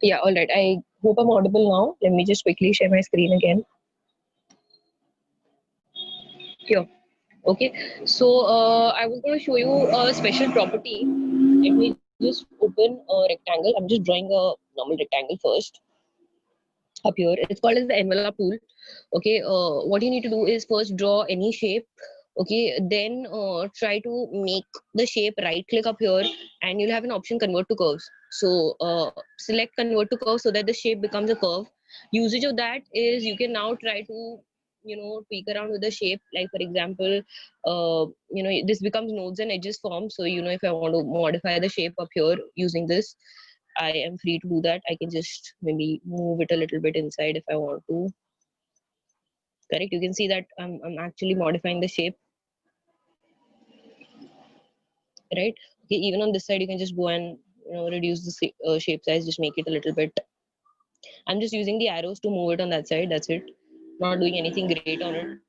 Yeah, all right. I hope I'm audible now. Let me just quickly share my screen again. Here. Okay. So I was going to show you a special property. Let me just open a rectangle. I'm just drawing a normal rectangle first up here. It's called as the envelope tool. Okay. What you need to do is first draw any shape. Okay. Then try to make the shape. Right click up here, and you'll have an option convert to curves. So select convert to curve so that the shape becomes a curve. Usage of that is you can now try to tweak around with the shape, like for example this becomes nodes and edges form. So if I want to modify the shape up here using this, I am free to do that. I can just maybe move it a little bit inside if I want to. Correct, you can see that I'm actually modifying the shape, right? Okay, even on this side you can just go and reduce the shape size, just make it a little bit. I'm just using the arrows to move it on that side, that's it. Not doing anything great on it.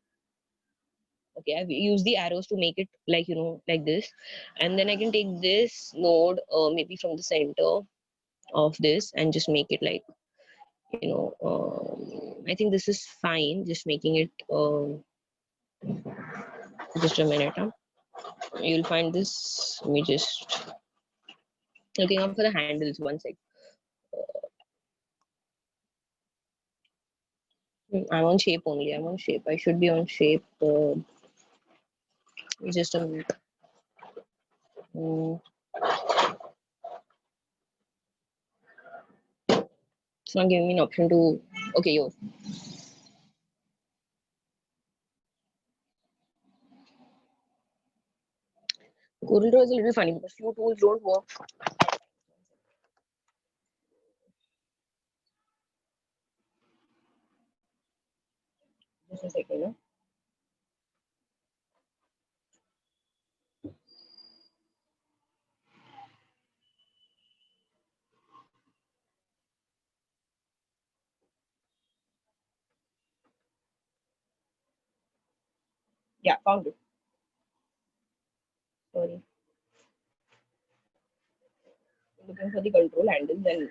Okay, I've used the arrows to make it like like this. And then I can take this node maybe from the center of this and just make it like I think this is fine, just making it just a minute, huh? You'll find this. Let me just looking out for the handles, one sec. I'm on shape only, I'm on shape, I should be on shape. Just a minute. Mm, it's not giving me an option to. Okay, yo. CorelDRAW is a little funny because few tools don't work. Just a second, no? Yeah, found it. Sorry, looking for the control handles, and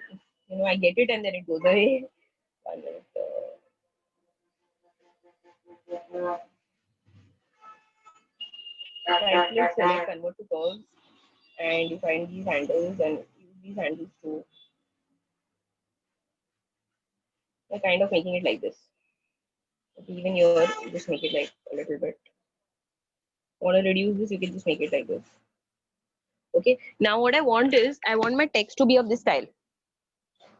I get it and then it goes away. 1 minute. Right click, select convert to curves, and you find these handles and use these handles to kind of making it like this. Okay, even here, you just make it like a little bit. Want to reduce this, you can just make it like this. Okay, now what I want is I want my text to be of this style.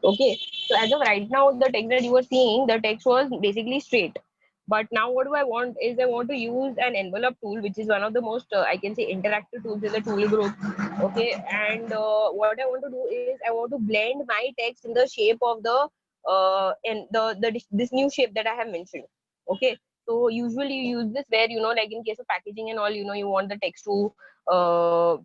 Okay, so as of right now, the text that you were seeing, the text was basically straight. But now what do I want is I want to use an envelope tool, which is one of the most, I can say, interactive tools in the tool group. Okay, and what I want to do is I want to blend my text in the shape of this new shape that I have mentioned. Okay, so usually you use this where, like in case of packaging and all, you want the text to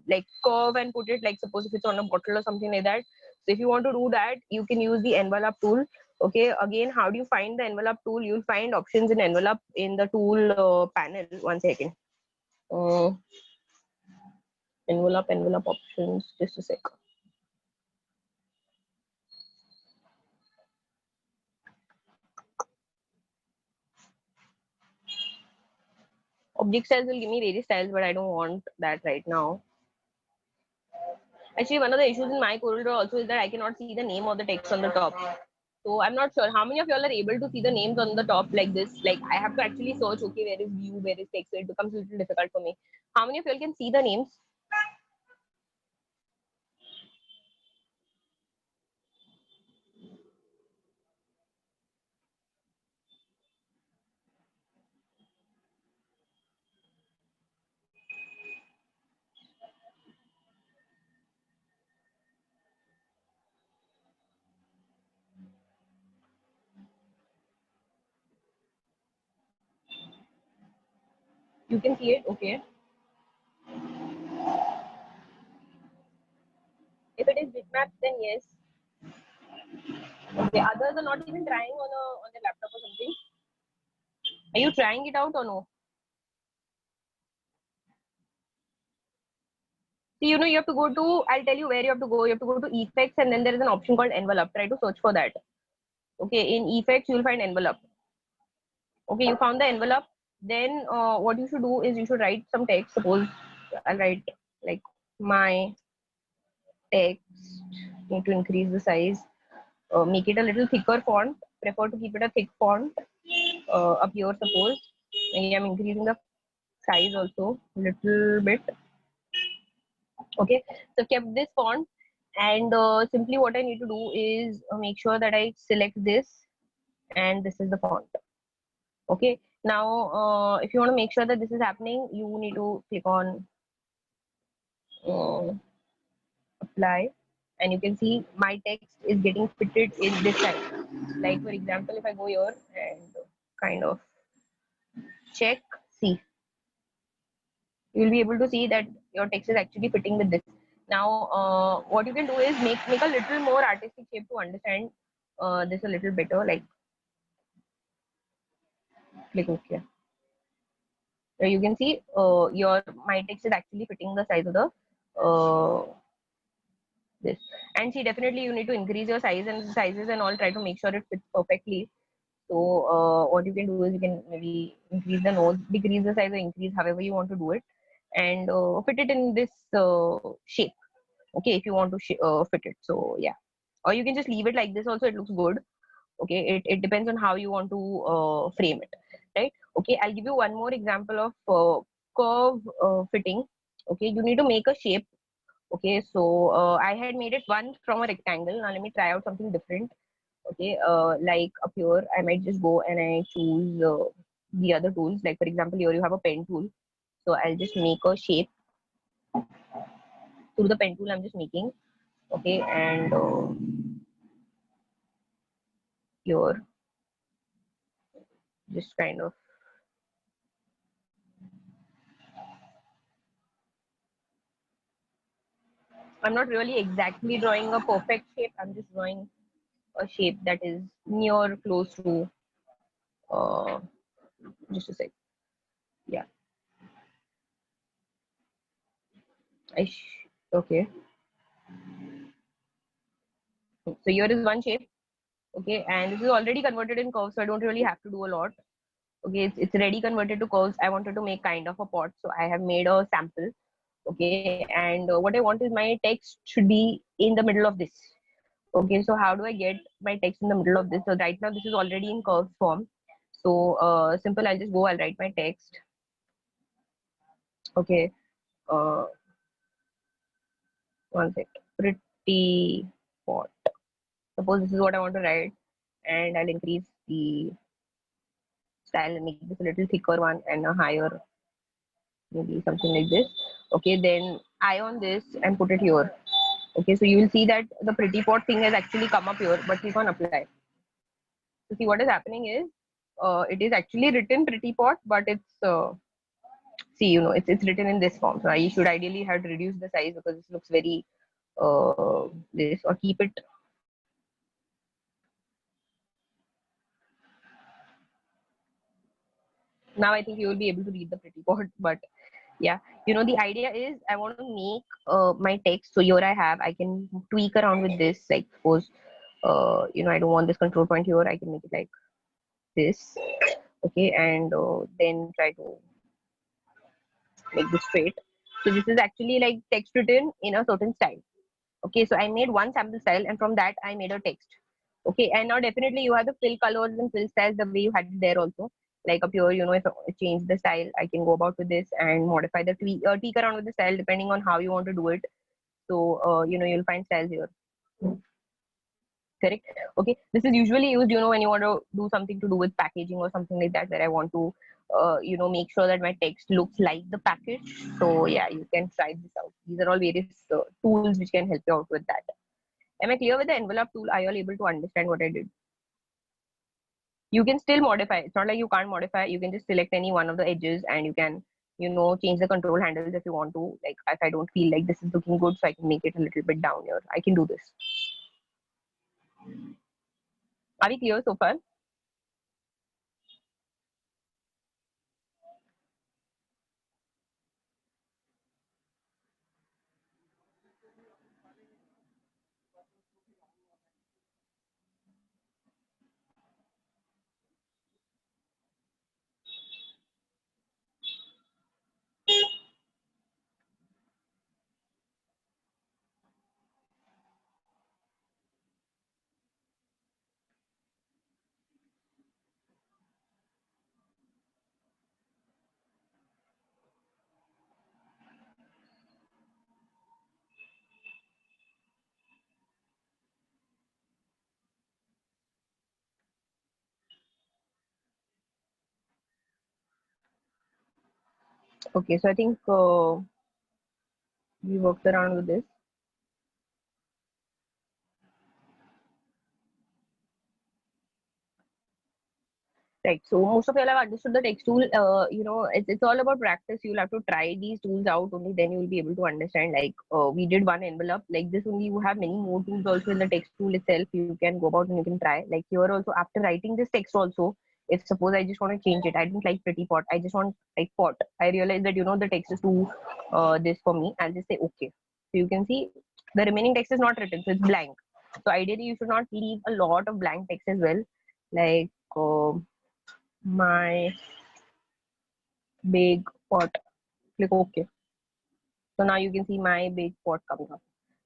like curve and put it, like suppose if it's on a bottle or something like that. So if you want to do that, you can use the envelope tool. Okay, again, how do you find the envelope tool? You'll find options in envelope in the tool panel. 1 second. Uh, envelope options. Just a sec. Object styles will give me various styles, but I don't want that right now. Actually, one of the issues in my CorelDRAW also is that I cannot see the name of the text on the top. So I'm not sure how many of y'all are able to see the names on the top like this. Like I have to actually search, okay, where is view, where is text, so it becomes a little difficult for me. How many of y'all can see the names? You can see it, okay. If it is bitmaps, then yes. Okay, others are not even trying on the laptop or something. Are you trying it out or no? See, you know, you have to go to, I'll tell you where you have to go. You have to go to effects, and then there is an option called envelope. Try to search for that. Okay, in effects, you'll find envelope. Okay, you found the envelope. Then what you should do is you should write some text. Suppose I'll write like my text. Need to increase the size. Make it a little thicker font. Prefer to keep it a thick font. Up here, suppose. Maybe I'm increasing the size also little bit. Okay, so kept this font, and simply what I need to do is make sure that I select this, and this is the font. Okay, now if you want to make sure that this is happening, you need to click on apply, and you can see my text is getting fitted in this side. Like for example, if I go here and kind of check, see, you will be able to see that your text is actually fitting with this. Now what you can do is make a little more artistic shape to understand this a little better. Like click OK. So you can see your my text is actually fitting the size of the this. And see, definitely you need to increase your size and sizes and all, try to make sure it fits perfectly. So what you can do is you can maybe increase the nose, decrease the size, or increase however you want to do it, and fit it in this shape. Okay, if you want to fit it. So yeah, or you can just leave it like this also, it looks good. Okay, it depends on how you want to frame it, right? Okay, I'll give you one more example of curve fitting. Okay, you need to make a shape. Okay, so I had made it once from a rectangle. Now let me try out something different. Okay, like up here I might just go and I choose the other tools. Like for example, here you have a pen tool, so I'll just make a shape through the pen tool. I'm just making. Okay, and here just kind of I'm not really exactly drawing a perfect shape. I'm just drawing a shape that is near close to uh, just a sec. Yeah, okay. So here is one shape. Okay, and this is already converted in curves, so I don't really have to do a lot. Okay, it's ready converted to curves. I wanted to make kind of a pot, so I have made a sample. Okay, and what I want is my text should be in the middle of this. Okay, so how do I get my text in the middle of this? So right now this is already in curves form. So simple, I'll just go, I'll write my text. Okay, uh, one sec, pretty pot. Suppose this is what I want to write, and I'll increase the style and make this a little thicker one and a higher, maybe something like this. Okay, then I on this and put it here. Okay, so you will see that the pretty pot thing has actually come up here, but click on apply. So see what is happening is it is actually written pretty pot, but it's see, you know, it's written in this form. So I should ideally have reduced the size because this looks very this, or keep it. Now I think you will be able to read the pretty pot, but yeah, you know, the idea is I want to make my text. So here I can tweak around with this. Like suppose you know, I don't want this control point here, I can make it like this. Okay, and then try to make this straight. So this is actually like text written in a certain style. Okay, so I made one sample style, and from that I made a text. Okay, and now definitely you have the fill colors and fill styles the way you had it there also. Like up here, you know, if I change the style, I can go about with this and modify the tweak around with the style depending on how you want to do it. So you know, you'll find styles here. Correct. Okay, this is usually used, you know, when you want to do something to do with packaging or something like that, where I want to you know, make sure that my text looks like the package. So yeah, you can try this out. These are all various tools which can help you out with that. Am I clear with the envelope tool? Are you all able to understand what I did? You can still modify. It's not like you can't modify. You can just select any one of the edges and you can, you know, change the control handles if you want to. Like if I don't feel like this is looking good, so I can make it a little bit down here. I can do this. Are we clear so far? Okay, so I think we worked around with this. Right. So most of you all have understood the text tool. It's all about practice. You'll have to try these tools out. Only then you will be able to understand. Like we did one envelope like this. Only you have many more tools also in the text tool itself. You can go about and you can try. Like here also, after writing this text also, if suppose I just want to change it, I didn't like pretty pot. I just want like pot. I realized that the text is too this for me. I'll just say okay. So you can see the remaining text is not written, so it's blank. So ideally, you should not leave a lot of blank text as well. Like. My big pot, click OK. So now you can see my big pot coming up,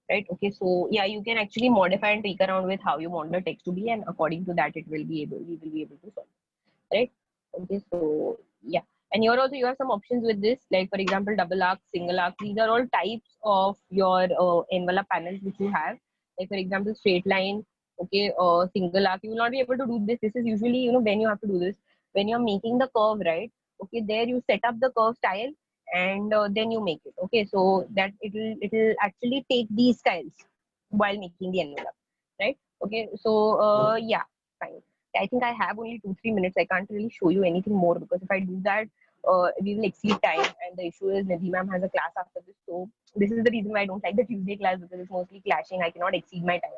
right? Okay, so yeah, you can actually modify and tweak around with how you want the text to be, and according to that we will be able to solve, right? Okay, so yeah, and here also you have some options with this, like for example double arc, single arc. These are all types of your envelope panels which you have. Like for example straight line, okay, single arc. You will not be able to do this. This is usually when you have to do this when you're making the curve, right? Okay, there you set up the curve style, and then you make it. Okay, so that it'll actually take these styles while making the envelope, right? Okay, so yeah, fine. I think I have only 2-3 minutes. I can't really show you anything more, because if I do that, we will exceed time. And the issue is Nidhi ma'am has a class after this. So this is the reason why I don't like the Tuesday class, because it's mostly clashing. I cannot exceed my time.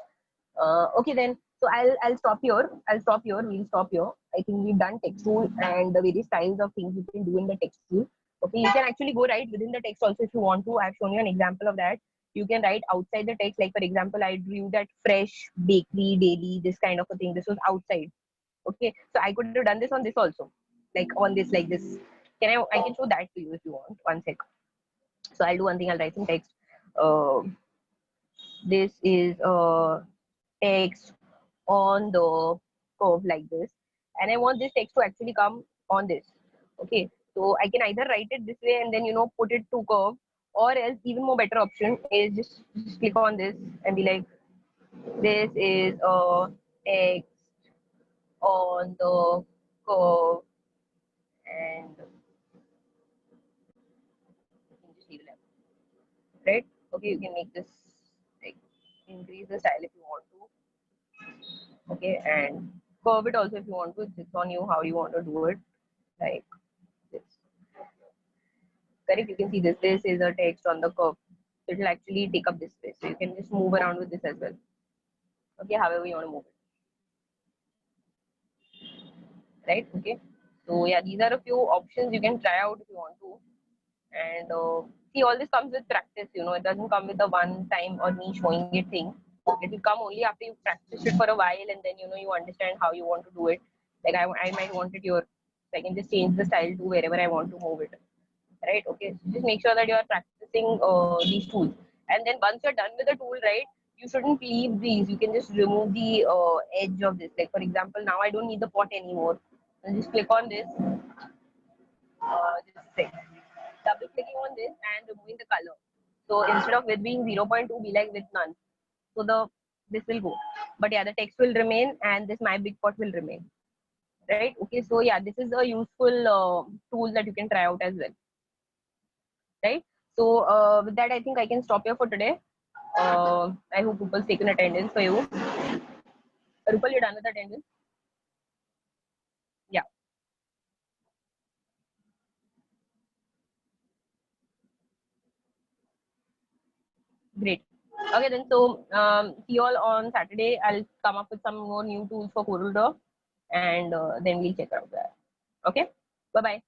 Okay then. So I'll stop here. I'll stop here. We'll stop here. I think we've done text tool and the various styles of things you can do in the text tool. Okay, you can actually go right within the text also if you want to. I've shown you an example of that. You can write outside the text. Like for example, I drew that fresh bakery daily, this kind of a thing. This was outside. Okay, so I could have done this on this also, like on this, like this. I can show that to you if you want. One sec. So I'll do one thing. I'll write some text. Uh, this is text on the curve like this, and I want this text to actually come on this. Okay, so I can either write it this way and then put it to curve, or else even more better option is just click on this and be like, this is a text on the curve, and you can just leave it like, right? Okay, you can make this like increase the style if you want to. Okay, and curve it also if you want to. It's on you how you want to do it, like this. Correct, you can see this is a text on the curve, so it will actually take up this space, so you can just move around with this as well. Okay, however you want to move it, right? Okay, so yeah, these are a few options you can try out if you want to. And see, all this comes with practice. It doesn't come with a one time or me showing it thing. It will come only after you practice it for a while, and then you understand how you want to do it. Like I might want it here, so I can just change the style to wherever I want to move it, right? Okay, so just make sure that you are practicing these tools, and then once you're done with the tool, right, you shouldn't leave these. You can just remove the edge of this. Like for example, now I don't need the pot anymore. I'll just click on this, just say, double clicking on this and removing the color. So instead of with being 0.2, be like with none. So this will go, but yeah, the text will remain and this my big pot will remain, right? Okay, so yeah, this is a useful tool that you can try out as well, right? So with that, I think I can stop here for today. I hope Rupal's taken attendance for you. Rupal, you're done with attendance? Yeah, great. Okay, then so see you all on Saturday. I'll come up with some more new tools for CorelDRAW, and then we'll check out that. Okay, bye bye.